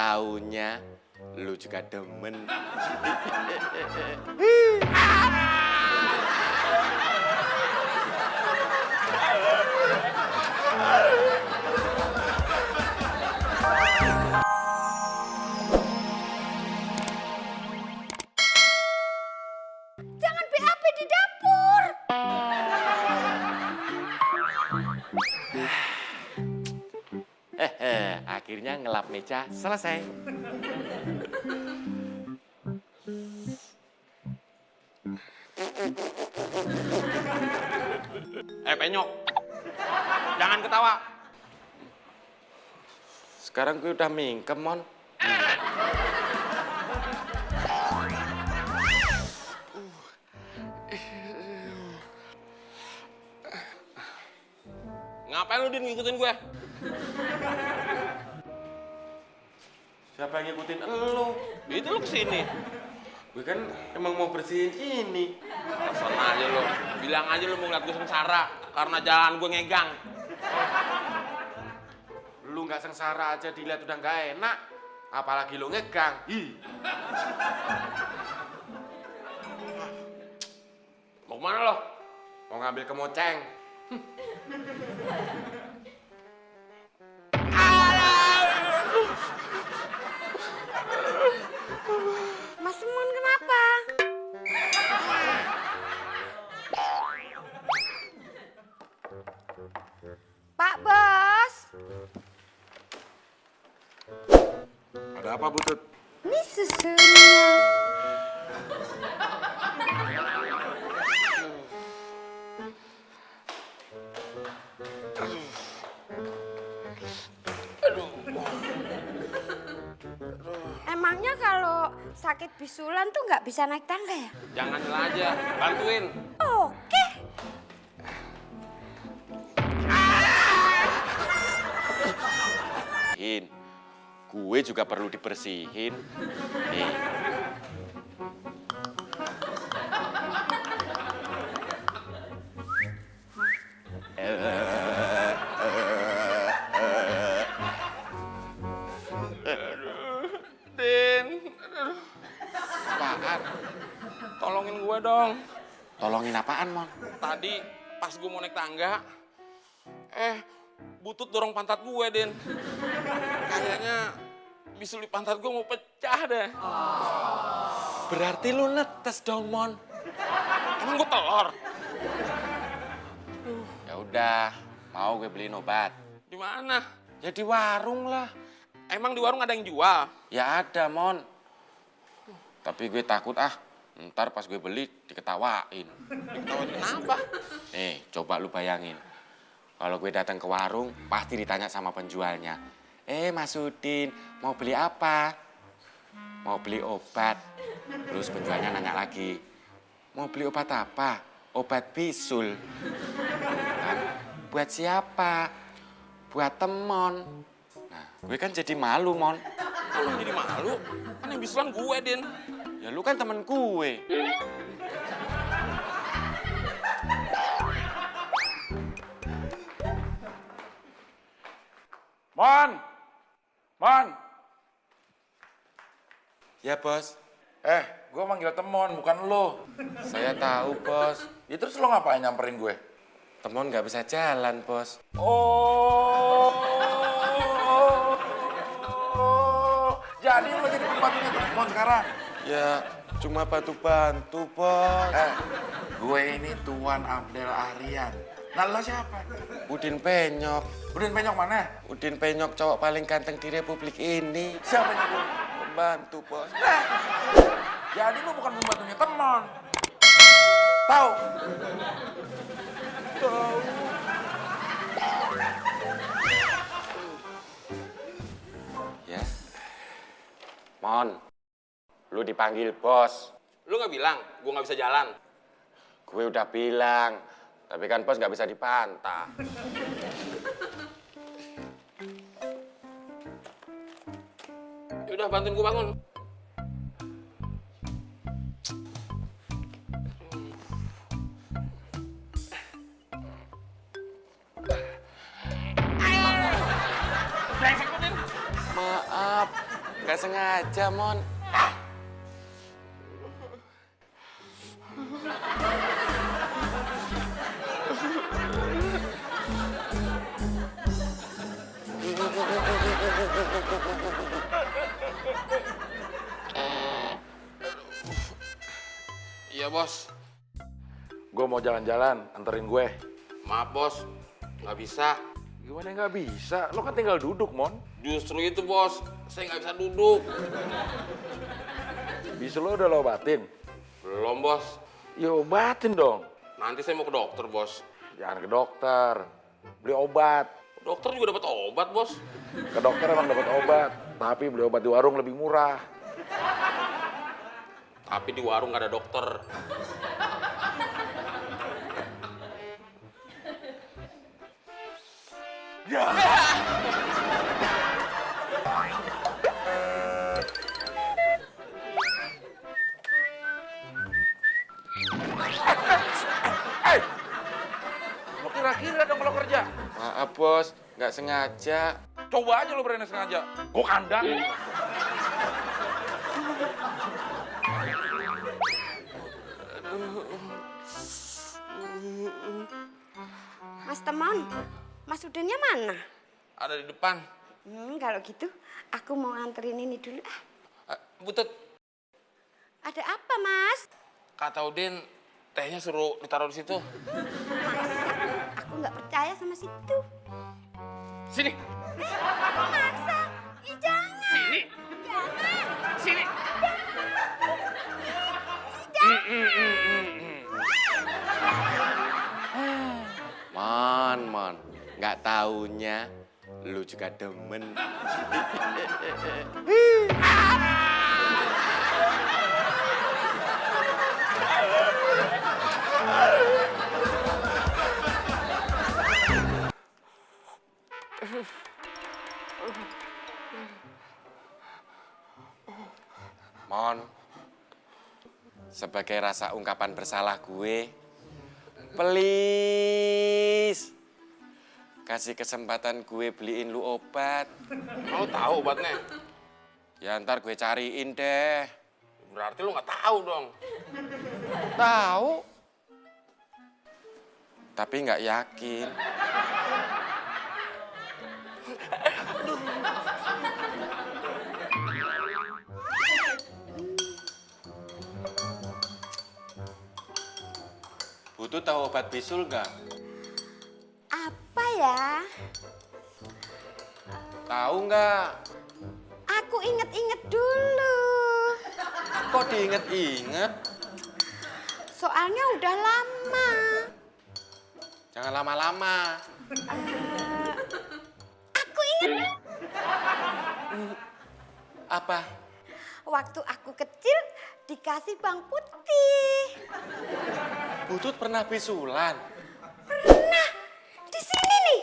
taunya lu juga demen. Jangan BAB di dapur. Akhirnya ngelap meja selesai. Penyok, jangan ketawa. Sekarang gue udah mingkem, Mon. Ngapain lu Din ngikutin gue? Siapa yang ngikutin elu? Itu lu kesini. Gue kan emang mau bersihin ini. Alasan aja lu. Bilang aja lu mau ngeliat gue sengsara karena jalan gue ngegang. Lu nggak sengsara aja dilihat udah nggak enak. Apalagi lu ngegang. Mau kemana lo? Mau ngambil kemoceng. Mas Mun kenapa? Pak Bos, Ada apa, Butut? ini susunya. Emangnya kalau sakit bisulan tuh nggak bisa naik tangga ya? Jangan nyela aja, bantuin. Oke. Gue juga perlu dibersihin. Nih. Din, Apaan? tolongin gue dong. Tolongin apaan, Mon? Tadi pas gue mau naik tangga, Butut dorong pantat gue, Din. Kayaknya bisul di pantat gue mau pecah deh. Berarti lu netes dong, Mon. Emang gue telur? Ya udah, mau gue beliin obat. Di mana? Ya di warung lah. Emang di warung ada yang jual? Ya ada, Mon. Tapi gue takut ntar pas gue beli diketawain. Diketawain kenapa? Nih, coba lu bayangin. Kalau gue datang ke warung, pasti ditanya sama penjualnya. Mas Udin, mau beli apa? Mau beli obat. Terus penjualnya nanya lagi, mau beli obat apa? Obat bisul. Kan? Buat siapa? Buat temon. Nah, gue kan jadi malu, Mon. Kalau jadi malu, kan yang bisulan gue, Din. Ya lu kan temen gue. Mon! Mon! Ya, Bos. Gue manggil temon, bukan lo. Saya tahu, Bos. Ya terus lo ngapain nyamperin gue? Temon nggak bisa jalan, Bos. Oh, jadi lo jadi pembantunya temon sekarang? Ya, cuma bantu-bantu, Bos. Gue ini Tuan Abdel Aryan. Nah lo siapa? Udin Penyok. Udin Penyok mana? Udin Penyok cowok paling ganteng di Republik ini. Siapa yang gue? Pembantu, Bos. Jadi lo bukan pembantunya temon. Tahu? Ya. Mon, lu dipanggil Bos. Lu nggak bilang gue nggak bisa jalan? Gue udah bilang, tapi kan Bos nggak bisa dipantah. Yaudah, bantuin gue bangun. Maaf, Gak sengaja, Mon. Iya, Bos. Gue mau jalan-jalan, anterin gue. Maaf, Bos. Nggak bisa. Gimana nggak bisa? Lo kan tinggal duduk, Mon. Justru itu, Bos. Saya nggak bisa duduk. Bisul lo udah lo obatin? Belum, Bos. Ya obatin dong. Nanti saya mau ke dokter, Bos. Jangan ke dokter. Beli obat. Dokter juga dapat obat, Bos. Ke dokter emang dapat obat. Tapi beli obat di warung lebih murah. Tapi di warung nggak ada dokter. Lo kira-kira dong kalau kerja. Maaf, Bos. Nggak sengaja. Coba aja lo berani sengaja. Gue kandang. Mas Temon, Mas Udinnya mana? Ada di depan. Kalau gitu aku mau nganterin ini dulu. Butut, Ada apa, Mas? kata Udin, tehnya suruh ditaruh di situ. Aku nggak percaya sama situ. Sini. Maksa? Ih, jangan. Sini. Jangan. Sini. Mon. Nggak taunya lu juga demen. Mon, sebagai rasa ungkapan bersalah gue, please kasih kesempatan gue beliin lu obat. Mau tahu obatnya? Ya ntar gue cariin deh. Berarti lu nggak tahu dong. Tahu, tapi nggak yakin. Butuh tahu obat bisul nggak? Apa ya? Tahu nggak? Aku inget-inget dulu. Kok diinget-inget? Soalnya udah lama. Jangan lama-lama. Aku inget. Apa? Waktu aku kecil dikasih bang putih. Butut pernah bisulan? Pernah. Di sini nih.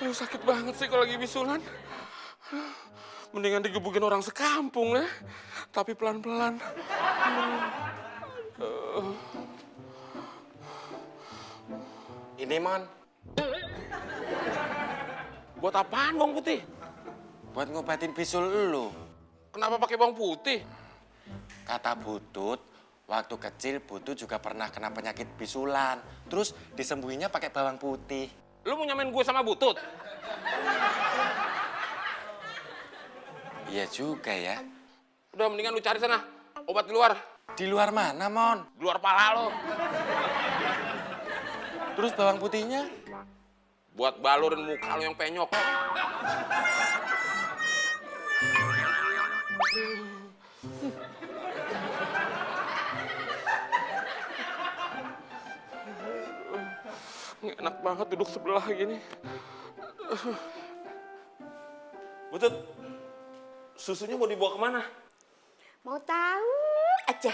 Aduh, sakit banget sih kalau lagi bisulan. Mendingan digebukin orang sekampung ya. Tapi pelan-pelan. Ini, Mon. Buat apaan bawang putih? Buat ngobatin bisul lu. Kenapa pakai bawang putih? Kata Butut, waktu kecil Butut juga pernah kena penyakit bisulan. Terus disembuhinnya pakai bawang putih. Lu mau nyamain gue sama Butut? Iya juga ya. Udah mendingan lu cari sana. Obat di luar. Di luar mana, Mon? Di luar pala lo. Terus bawang putihnya? Buat balurin muka lo yang penyok. Enak banget duduk sebelah gini. Butut, susunya mau dibawa kemana? Mau tahu aja.